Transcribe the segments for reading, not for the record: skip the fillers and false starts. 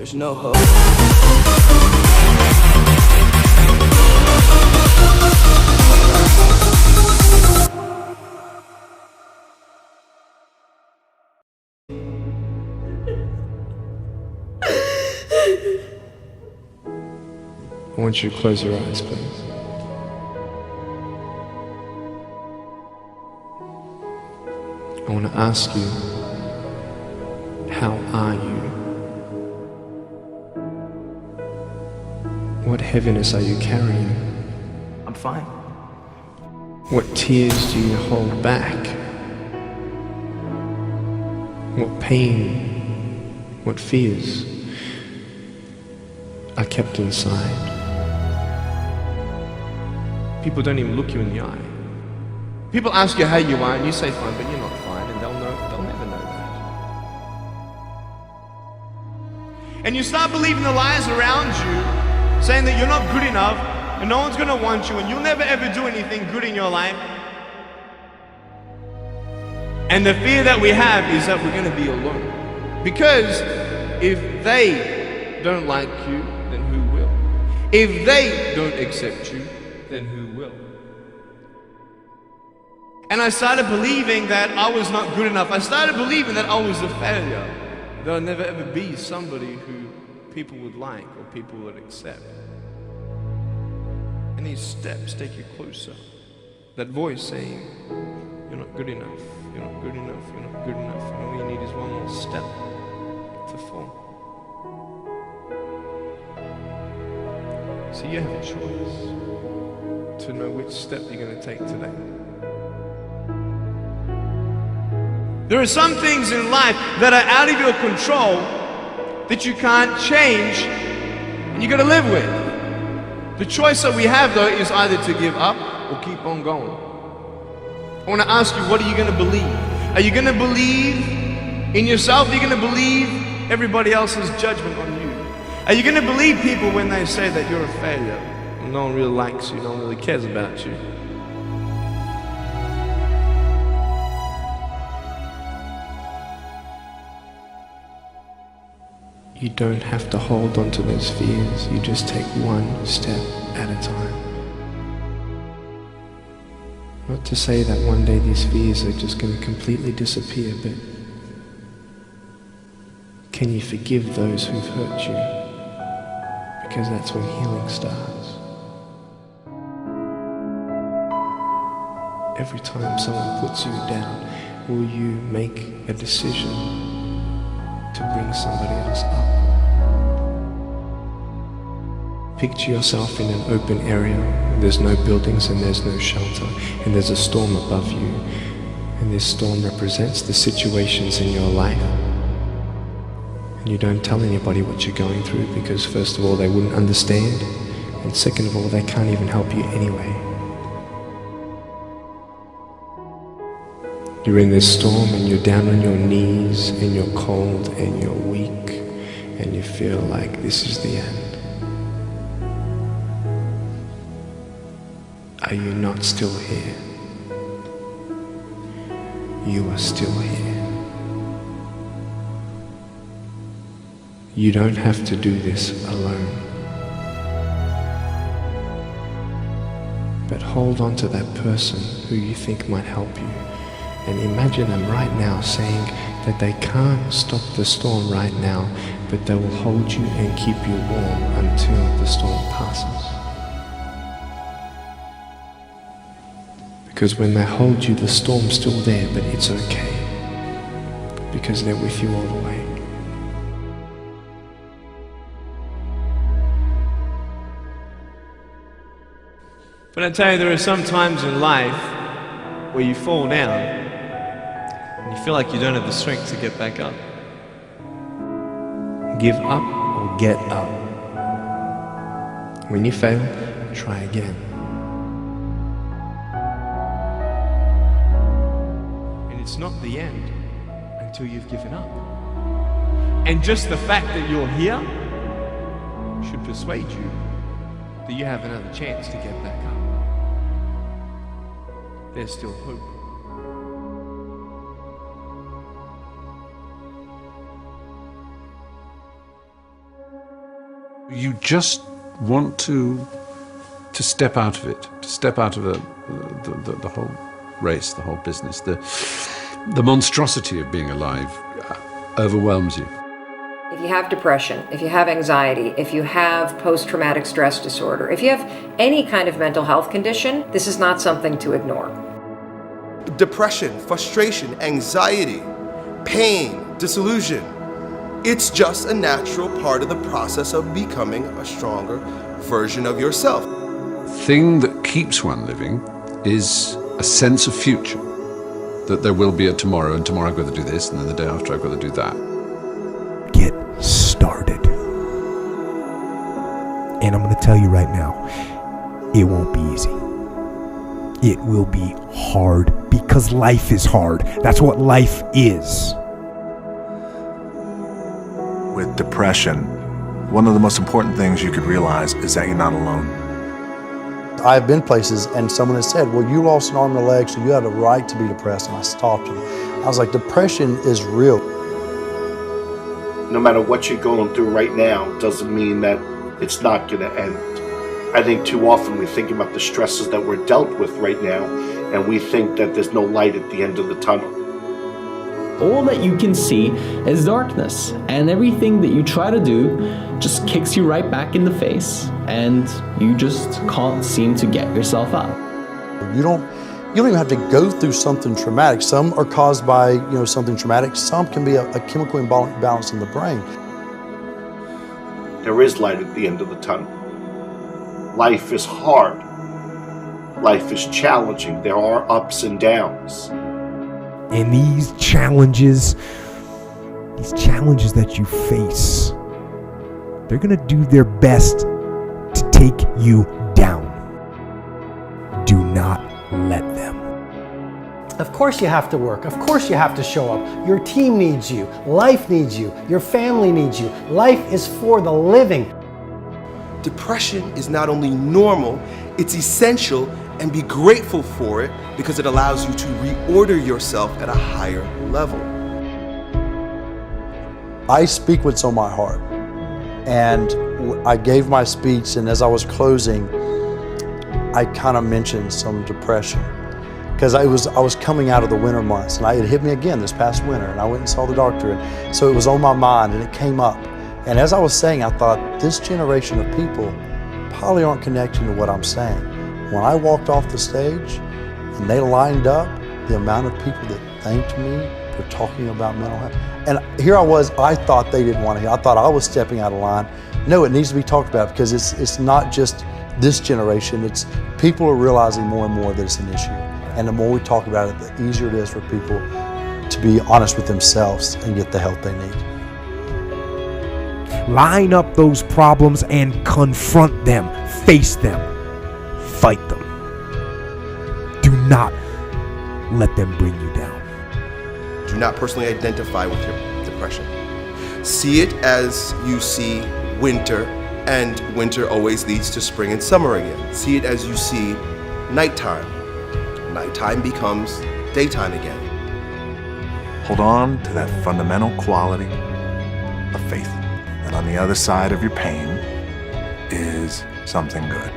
there's no hope. I want you to close your eyes, please. I want to ask you, how are you? What heaviness are you carrying? I'm fine. What tears do you hold back? What pain, what fears are kept inside? People don't even look you in the eye. People ask you how you are and you say fine, but you're not fine, and they'll never know that. And you start believing the lies around you, saying that you're not good enough and no one's gonna want you and you'll never ever do anything good in your life. And the fear that we have is that we're gonna be alone. Because if they don't like you, then who will? If they don't accept you, then who will? And I started believing that I was not good enough. I started believing that I was a failure. That I'd never ever be somebody who people would like or people would accept. And these steps take you closer. That voice saying, you're not good enough, you're not good enough, you're not good enough. And all you need is one more step to fall. So you have a choice to know which step you're going to take today. There are some things in life that are out of your control that you can't change and you got to live with. The choice that we have though is either to give up or keep on going. I want to ask you, what are you going to believe? Are you going to believe in yourself? Are you going to believe everybody else's judgment on you? Are you going to believe people when they say that you're a failure? No one really likes you, no one really cares about you. You don't have to hold on to those fears, you just take one step at a time. Not to say that one day these fears are just going to completely disappear, but can you forgive those who've hurt you? Because that's when healing starts. Every time someone puts you down, will you make a decision to bring somebody else up? Picture yourself in an open area. There's no buildings and there's no shelter, and there's a storm above you. And this storm represents the situations in your life. And you don't tell anybody what you're going through because first of all, they wouldn't understand. And second of all, they can't even help you anyway. You're in this storm and you're down on your knees and you're cold and you're weak and you feel like this is the end. Are you not still here? You are still here. You don't have to do this alone. But hold on to that person who you think might help you. And imagine them right now saying that they can't stop the storm right now, but they will hold you and keep you warm until the storm passes. Because when they hold you, the storm's still there, but it's okay. Because they're with you all the way. But I tell you, there are some times in life where you fall down and you feel like you don't have the strength to get back up. Give up or get up. When you fail, try again. And it's not the end until you've given up. And just the fact that you're here should persuade you that you have another chance to get back up. There's still hope. You just want to step out of it, to step out of the whole race, the whole business. The monstrosity of being alive overwhelms you. If you have depression, if you have anxiety, if you have post-traumatic stress disorder, if you have any kind of mental health condition, this is not something to ignore. Depression, frustration, anxiety, pain, disillusion. It's just a natural part of the process of becoming a stronger version of yourself. The thing that keeps one living is a sense of future, that there will be a tomorrow, and tomorrow I've got to do this, and then the day after I've got to do that. Get started. And I'm going to tell you right now, it won't be easy. It will be hard because life is hard. That's what life is. With depression, one of the most important things you could realize is that you're not alone. I've been places and someone has said, well, you lost an arm and a leg, so you had a right to be depressed. And I stopped them. I was like, depression is real. No matter what you're going through right now doesn't mean that it's not going to end. I think too often we think about the stresses that we're dealt with right now, and we think that there's no light at the end of the tunnel. All that you can see is darkness, and everything that you try to do just kicks you right back in the face, and you just can't seem to get yourself out. You don't even have to go through something traumatic. Some are caused by something traumatic. Some can be a chemical imbalance in the brain. There is light at the end of the tunnel. Life is hard. Life is challenging. There are ups and downs. And these challenges that you face, they're going to do their best to take you down. Do not let them. Of course you have to work. Of course you have to show up. Your team needs you. Life needs you. Your family needs you. Life is for the living. Depression is not only normal, it's essential, and be grateful for it because it allows you to reorder yourself at a higher level. I speak what's on my heart. And I gave my speech, and as I was closing, I kind of mentioned some depression. Because I was coming out of the winter months, and it hit me again this past winter, and I went and saw the doctor, and so it was on my mind, and it came up. And as I was saying, I thought, this generation of people probably aren't connecting to what I'm saying. When I walked off the stage and they lined up, the amount of people that thanked me for talking about mental health. And here I was, I thought they didn't want to hear. I thought I was stepping out of line. No, it needs to be talked about because it's not just this generation. It's people are realizing more and more that it's an issue. And the more we talk about it, the easier it is for people to be honest with themselves and get the help they need. Line up those problems and confront them, face them, fight them. Do not let them bring you down. Do not personally identify with your depression. See it as you see winter, and winter always leads to spring and summer again. See it as you see nighttime. Nighttime becomes daytime again. Hold on to that fundamental quality of faith. And on the other side of your pain is something good.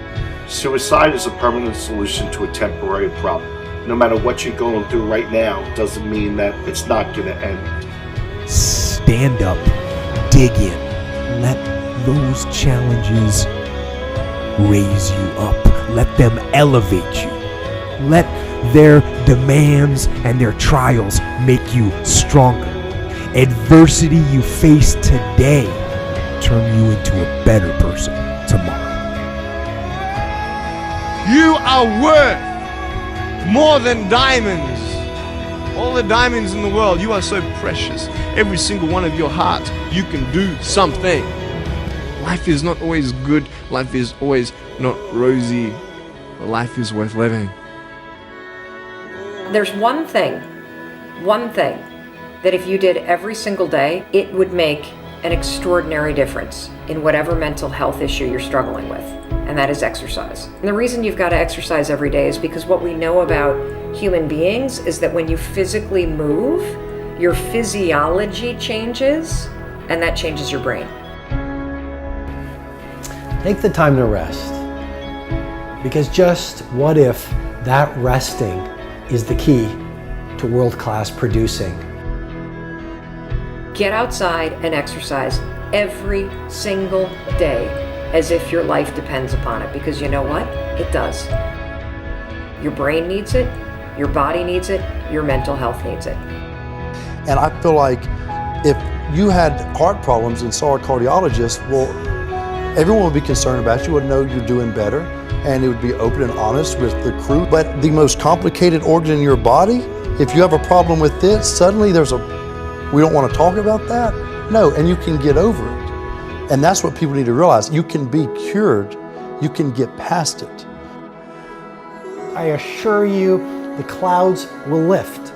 Suicide is a permanent solution to a temporary problem. No matter what you're going through right now doesn't mean that it's not going to end. Stand up, dig in, let those challenges raise you up, let them elevate you, let their demands and their trials make you stronger. Adversity you face today turn you into a better person tomorrow. You are worth more than diamonds. All the diamonds in the world, you are so precious. Every single one of your heart, you can do something. Life is not always good. Life is always not rosy. But life is worth living. There's one thing that if you did every single day, it would make an extraordinary difference in whatever mental health issue you're struggling with, and that is exercise. And the reason you've got to exercise every day is because what we know about human beings is that when you physically move, your physiology changes, and that changes your brain. Take the time to rest. Because just what if that resting is the key to world-class producing? Get outside and exercise every single day as if your life depends upon it, because you know what? It does. Your brain needs it, your body needs it, your mental health needs it. And I feel like if you had heart problems and saw a cardiologist, well, everyone would be concerned about you, would know you're doing better, and it would be open and honest with the crew. But the most complicated organ in your body, if you have a problem with this, suddenly we don't want to talk about that? No, and you can get over it. And that's what people need to realize. You can be cured. You can get past it. I assure you, the clouds will lift.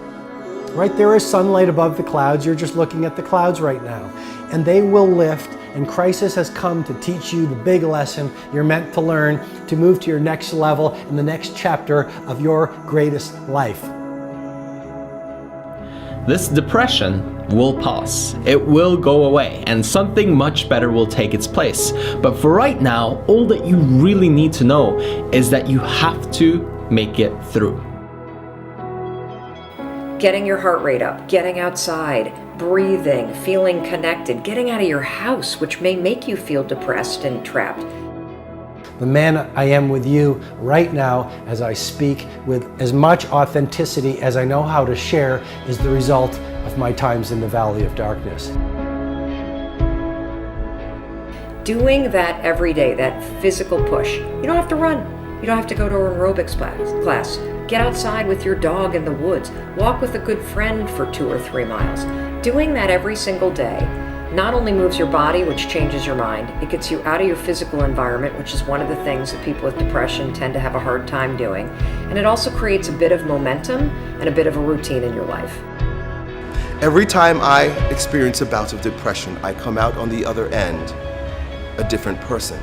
Right, there is sunlight above the clouds. You're just looking at the clouds right now. And they will lift, and crisis has come to teach you the big lesson you're meant to learn to move to your next level in the next chapter of your greatest life. This depression will pass. It will go away, and something much better will take its place. But for right now, all that you really need to know is that you have to make it through. Getting your heart rate up, getting outside, breathing, feeling connected, getting out of your house, which may make you feel depressed and trapped. The man I am with you right now as I speak with as much authenticity as I know how to share is the result of my times in the valley of darkness. Doing that every day, that physical push. You don't have to run. You don't have to go to an aerobics class. Get outside with your dog in the woods. Walk with a good friend for 2 or 3 miles. Doing that every single day not only moves your body, which changes your mind, it gets you out of your physical environment, which is one of the things that people with depression tend to have a hard time doing. And it also creates a bit of momentum and a bit of a routine in your life. Every time I experience a bout of depression, I come out on the other end a different person,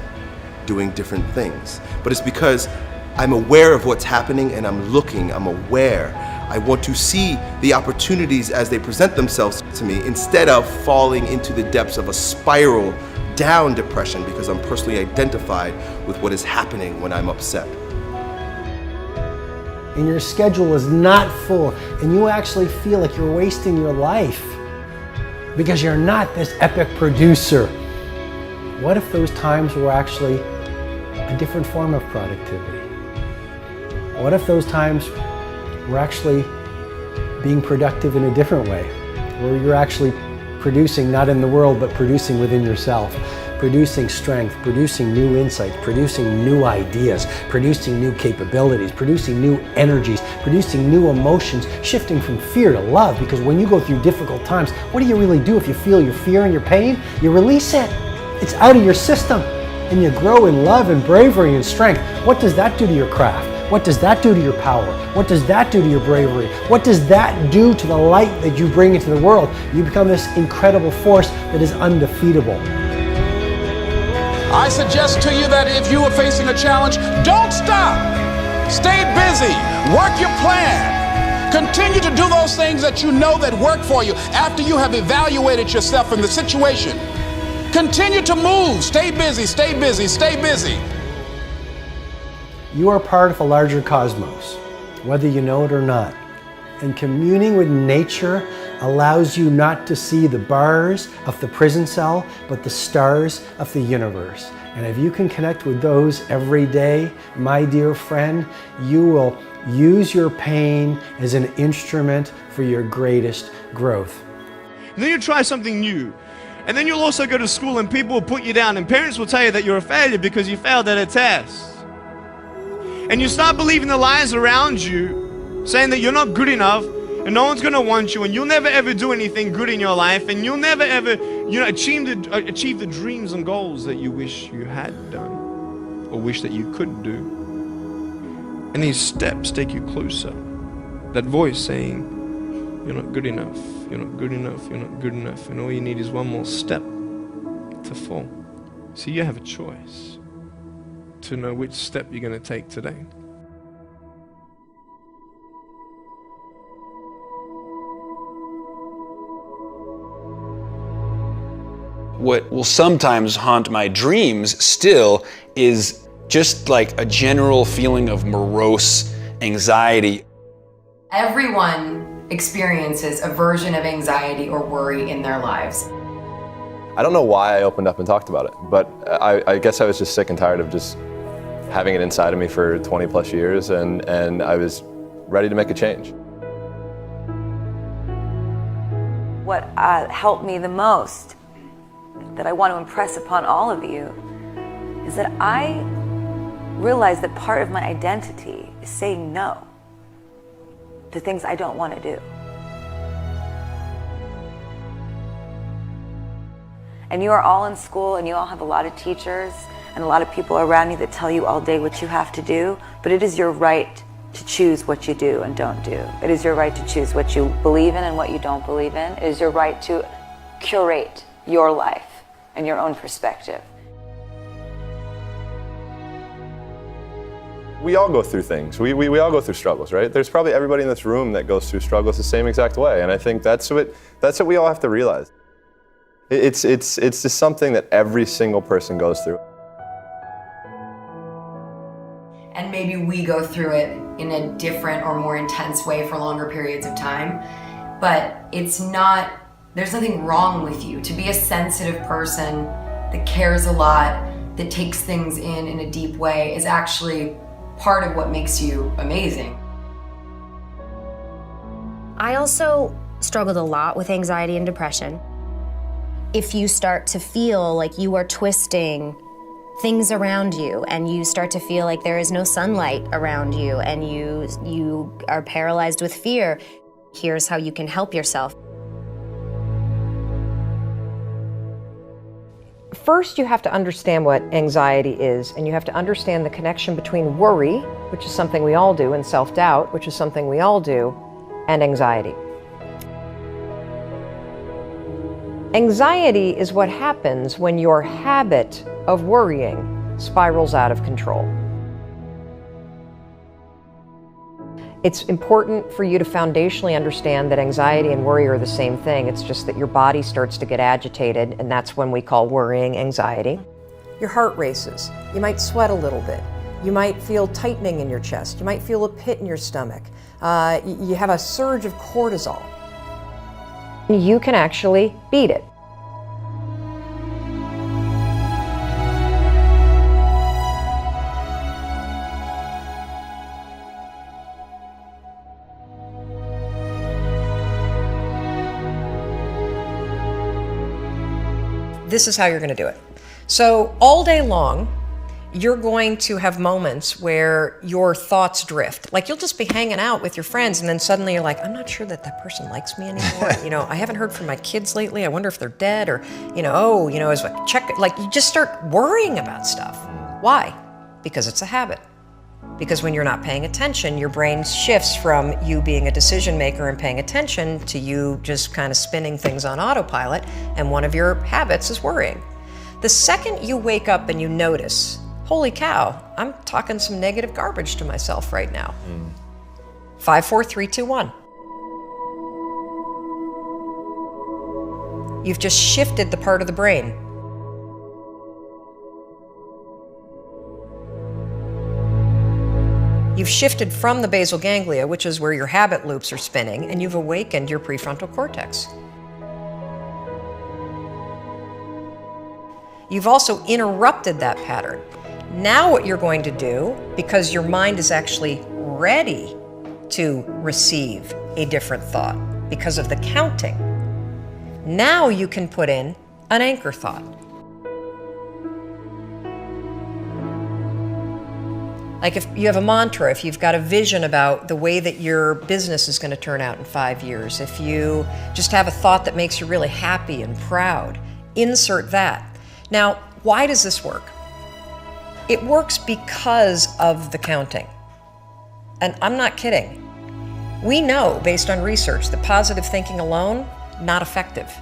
doing different things. But it's because I'm aware of what's happening and I'm aware. I want to see the opportunities as they present themselves to me instead of falling into the depths of a spiral down depression because I'm personally identified with what is happening when I'm upset. And your schedule is not full and you actually feel like you're wasting your life because you're not this epic producer. What if those times were actually a different form of productivity? What if those times were actually being productive in a different way, where you're actually producing not in the world, but producing within yourself, producing strength, producing new insights, producing new ideas, producing new capabilities, producing new energies, producing new emotions, shifting from fear to love, because when you go through difficult times, what do you really do if you feel your fear and your pain? You release it. It's out of your system, and you grow in love and bravery and strength. What does that do to your craft? What does that do to your power? What does that do to your bravery? What does that do to the light that you bring into the world? You become this incredible force that is undefeatable. I suggest to you that if you are facing a challenge, don't stop. Stay busy. Work your plan. Continue to do those things that you know that work for you after you have evaluated yourself in the situation. Continue to move. Stay busy, stay busy, stay busy. You are part of a larger cosmos, whether you know it or not. And communing with nature allows you not to see the bars of the prison cell, but the stars of the universe. And if you can connect with those every day, my dear friend, you will use your pain as an instrument for your greatest growth. And then you try something new. And then you'll also go to school and people will put you down and parents will tell you that you're a failure because you failed at a test. And you start believing the lies around you, saying that you're not good enough and no one's gonna want you and you'll never ever do anything good in your life and you'll never ever, achieve the dreams and goals that you wish you had done or wish that you could do. And these steps take you closer. That voice saying, you're not good enough, you're not good enough, you're not good enough, and all you need is one more step to fall. So you have a choice to know which step you're going to take today. What will sometimes haunt my dreams still is just like a general feeling of morose anxiety. Everyone experiences a version of anxiety or worry in their lives. I don't know why I opened up and talked about it, but I guess I was just sick and tired of just having it inside of me for 20 plus years, and I was ready to make a change. What helped me the most, that I want to impress upon all of you, is that I realized that part of my identity is saying no to things I don't want to do. And you are all in school, and you all have a lot of teachers and a lot of people around you that tell you all day what you have to do, but it is your right to choose what you do and don't do. It is your right to choose what you believe in and what you don't believe in. It is your right to curate your life and your own perspective. We all go through things. We all go through struggles, right? There's probably everybody in this room that goes through struggles the same exact way, and I think that's what we all have to realize. It's just something that every single person goes through. And maybe we go through it in a different or more intense way for longer periods of time, but there's nothing wrong with you. To be a sensitive person that cares a lot, that takes things in a deep way, is actually part of what makes you amazing. I also struggled a lot with anxiety and depression. If you start to feel like you are twisting things around you, and you start to feel like there is no sunlight around you, and you are paralyzed with fear, here's how you can help yourself. First, you have to understand what anxiety is, and you have to understand the connection between worry, which is something we all do, and self-doubt, which is something we all do, and anxiety. Anxiety is what happens when your habit of worrying spirals out of control. It's important for you to foundationally understand that anxiety and worry are the same thing. It's just that your body starts to get agitated, and that's when we call worrying anxiety. Your heart races. You might sweat a little bit. You might feel tightening in your chest. You might feel a pit in your stomach. You have a surge of cortisol. You can actually beat it. This is how you're going to do it. So all day long, you're going to have moments where your thoughts drift. Like you'll just be hanging out with your friends, and then suddenly you're like, I'm not sure that person likes me anymore. I haven't heard from my kids lately. I wonder if they're dead, or, like you just start worrying about stuff. Why? Because it's a habit. Because when you're not paying attention, your brain shifts from you being a decision maker and paying attention to you just kind of spinning things on autopilot, and one of your habits is worrying. The second you wake up and you notice, holy cow, I'm talking some negative garbage to myself right now. 5, 4, 3, 2, 1. You've just shifted the part of the brain. You've shifted from the basal ganglia, which is where your habit loops are spinning, and you've awakened your prefrontal cortex. You've also interrupted that pattern. Now what you're going to do, because your mind is actually ready to receive a different thought because of the counting, now you can put in an anchor thought. Like if you have a mantra, if you've got a vision about the way that your business is going to turn out in 5 years, if you just have a thought that makes you really happy and proud, insert that. Now, why does this work? It works because of the counting. And I'm not kidding. We know, based on research, that positive thinking alone, not effective.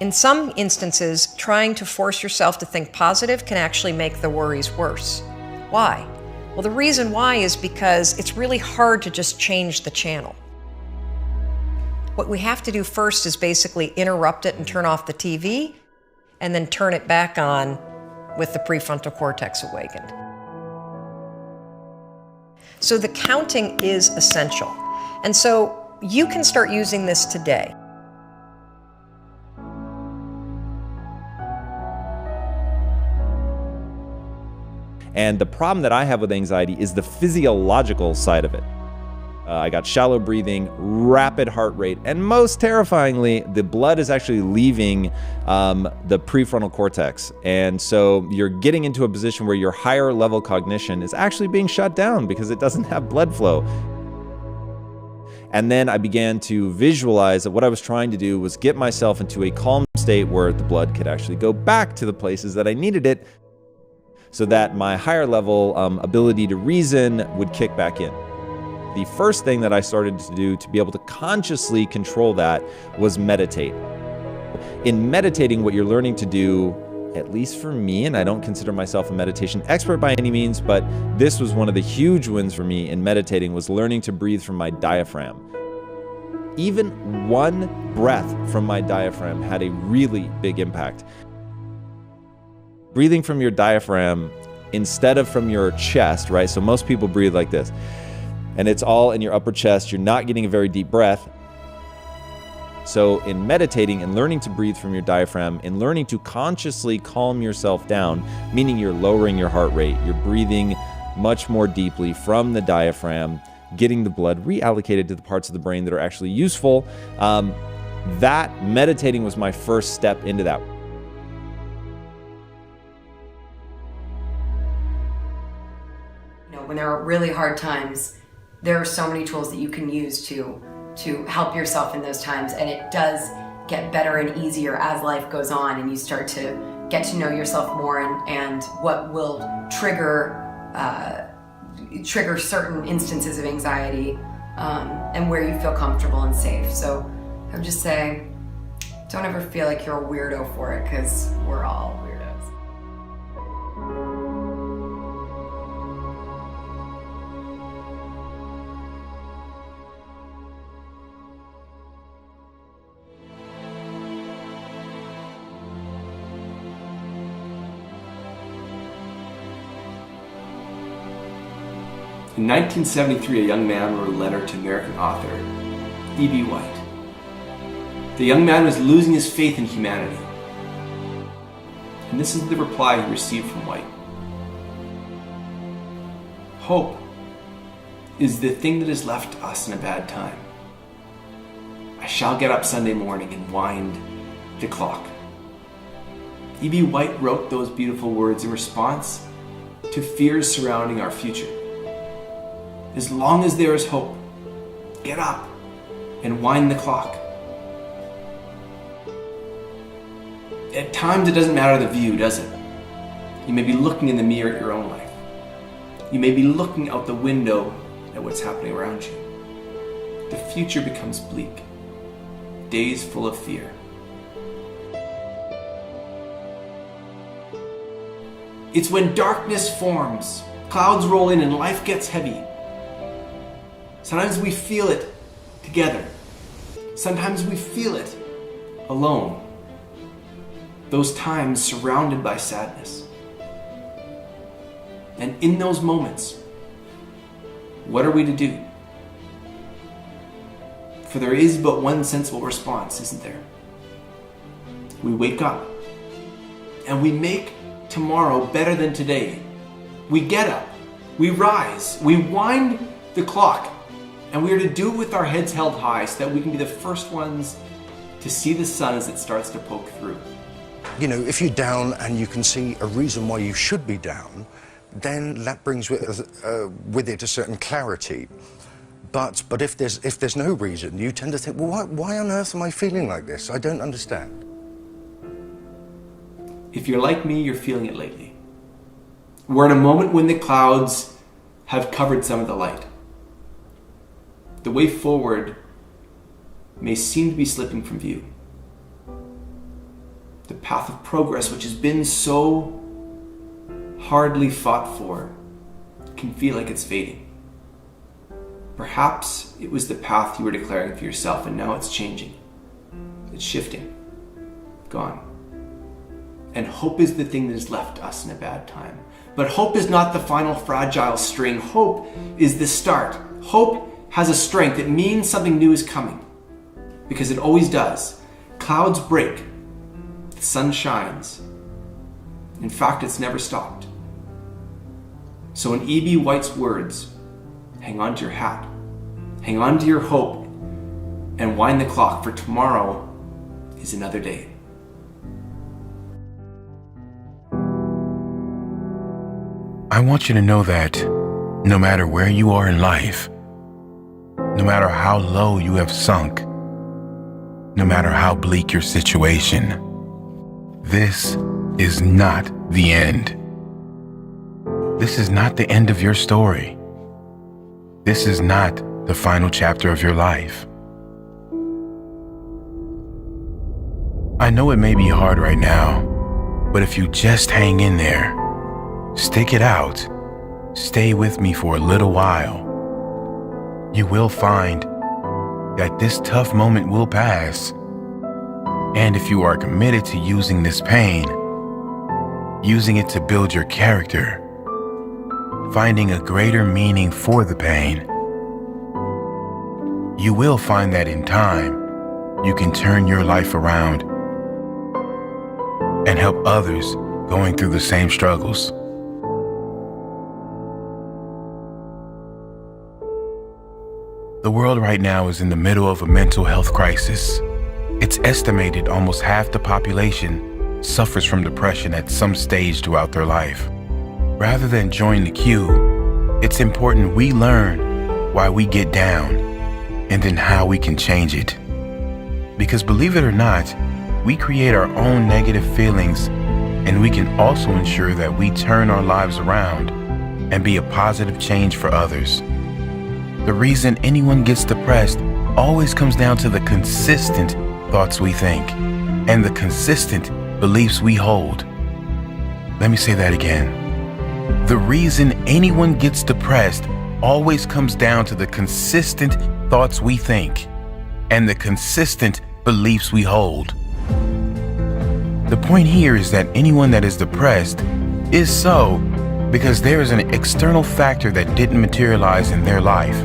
In some instances, trying to force yourself to think positive can actually make the worries worse. Why? Well, the reason why is because it's really hard to just change the channel. What we have to do first is basically interrupt it and turn off the TV, and then turn it back on with the prefrontal cortex awakened. So the counting is essential. And so you can start using this today. And the problem that I have with anxiety is the physiological side of it. I got shallow breathing, rapid heart rate, and most terrifyingly, the blood is actually leaving the prefrontal cortex. And so you're getting into a position where your higher level cognition is actually being shut down because it doesn't have blood flow. And then I began to visualize that what I was trying to do was get myself into a calm state where the blood could actually go back to the places that I needed it so that my higher level ability to reason would kick back in. The first thing that I started to do to be able to consciously control that was meditate. In meditating, what you're learning to do, at least for me, and I don't consider myself a meditation expert by any means, but this was one of the huge wins for me in meditating, was learning to breathe from my diaphragm. Even one breath from my diaphragm had a really big impact. Breathing from your diaphragm instead of from your chest, right? So most people breathe like this. And it's all in your upper chest. You're not getting a very deep breath. So in meditating and learning to breathe from your diaphragm and learning to consciously calm yourself down, meaning you're lowering your heart rate, you're breathing much more deeply from the diaphragm, getting the blood reallocated to the parts of the brain that are actually useful. That meditating was my first step into that. When there are really hard times, there are so many tools that you can use to help yourself in those times, and it does get better and easier as life goes on and you start to get to know yourself more and what will trigger certain instances of anxiety and where you feel comfortable and safe. So I would just say, don't ever feel like you're a weirdo for it, because we're all weirdos. In 1973, a young man wrote a letter to American author E.B. White. The young man was losing his faith in humanity. And this is the reply he received from White. Hope is the thing that is left to us in a bad time. I shall get up Sunday morning and wind the clock. E.B. White wrote those beautiful words in response to fears surrounding our future. As long as there is hope, get up and wind the clock. At times it doesn't matter the view, does it? You may be looking in the mirror at your own life. You may be looking out the window at what's happening around you. The future becomes bleak, days full of fear. It's when darkness forms, clouds roll in and life gets heavy. Sometimes we feel it together. Sometimes we feel it alone. Those times surrounded by sadness. And in those moments, what are we to do? For there is but one sensible response, isn't there? We wake up and we make tomorrow better than today. We get up, we rise, we wind the clock. And we are to do it with our heads held high so that we can be the first ones to see the sun as it starts to poke through. You know, if you're down and you can see a reason why you should be down, then that brings with it a certain clarity. But if there's no reason, you tend to think, well, why on earth am I feeling like this? I don't understand. If you're like me, you're feeling it lately. We're in a moment when the clouds have covered some of the light. The way forward may seem to be slipping from view. The path of progress, which has been so hardly fought for, can feel like it's fading. Perhaps it was the path you were declaring for yourself, and now it's changing. It's shifting. Gone. And hope is the thing that has left us in a bad time. But hope is not the final fragile string. Hope is the start. Hope has a strength. It means something new is coming. Because it always does. Clouds break. The sun shines. In fact, it's never stopped. So in E.B. White's words, hang on to your hat. Hang on to your hope. And wind the clock, for tomorrow is another day. I want you to know that no matter where you are in life, no matter how low you have sunk, no matter how bleak your situation, this is not the end. This is not the end of your story. This is not the final chapter of your life. I know it may be hard right now, but if you just hang in there, stick it out, stay with me for a little while, you will find that this tough moment will pass. And if you are committed to using this pain, using it to build your character, finding a greater meaning for the pain, you will find that in time, you can turn your life around and help others going through the same struggles. The world right now is in the middle of a mental health crisis. It's estimated almost half the population suffers from depression at some stage throughout their life. Rather than join the queue, it's important we learn why we get down and then how we can change it. Because believe it or not, we create our own negative feelings, and we can also ensure that we turn our lives around and be a positive change for others. The reason anyone gets depressed always comes down to the consistent thoughts we think and the consistent beliefs we hold. Let me say that again. The reason anyone gets depressed always comes down to the consistent thoughts we think and the consistent beliefs we hold. The point here is that anyone that is depressed is so because there is an external factor that didn't materialize in their life.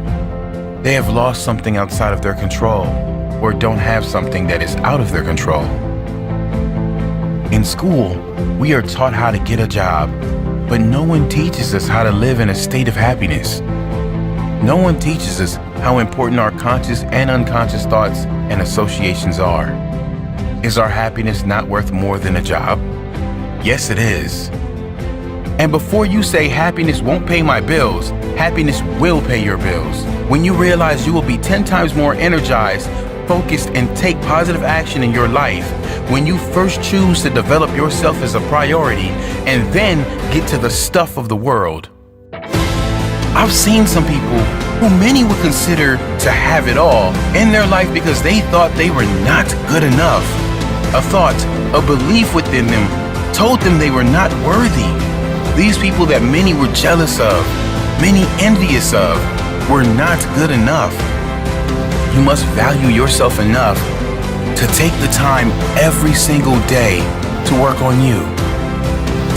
They have lost something outside of their control or don't have something that is out of their control. In school, we are taught how to get a job, but no one teaches us how to live in a state of happiness. No one teaches us how important our conscious and unconscious thoughts and associations are. Is our happiness not worth more than a job? Yes, it is. And before you say happiness won't pay my bills, happiness will pay your bills. When you realize you will be 10 times more energized, focused, and take positive action in your life, when you first choose to develop yourself as a priority and then get to the stuff of the world. I've seen some people who many would consider to have it all in their life because they thought they were not good enough. A thought, a belief within them told them they were not worthy. These people that many were jealous of, many envious of, were not good enough. You must value yourself enough to take the time every single day to work on you,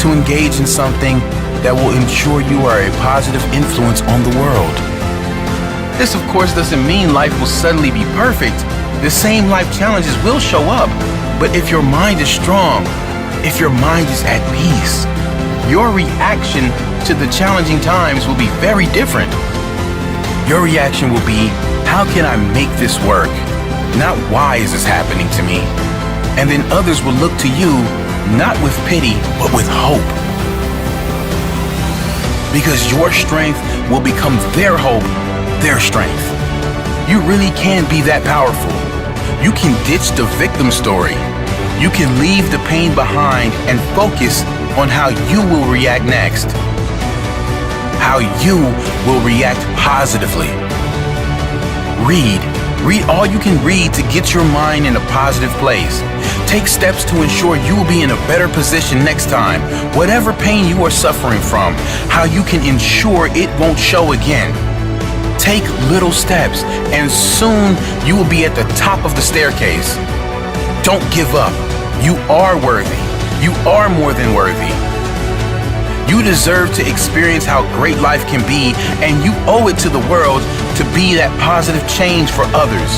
to engage in something that will ensure you are a positive influence on the world. This, of course, doesn't mean life will suddenly be perfect. The same life challenges will show up, but if your mind is strong, if your mind is at peace, your reaction to the challenging times will be very different. Your reaction will be, how can I make this work? Not why is this happening to me? And then others will look to you, not with pity, but with hope. Because your strength will become their hope, their strength. You really can be that powerful. You can ditch the victim story. You can leave the pain behind and focus on how you will react next. How you will react positively. Read all you can read to get your mind in a positive place. Take steps to ensure you will be in a better position next time. Whatever pain you are suffering from, how you can ensure it won't show again. Take little steps and soon you will be at the top of the staircase. Don't give up. You are worthy. You are more than worthy. You deserve to experience how great life can be, and you owe it to the world to be that positive change for others,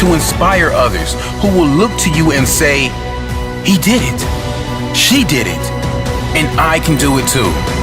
to inspire others who will look to you and say, he did it, she did it, and I can do it too.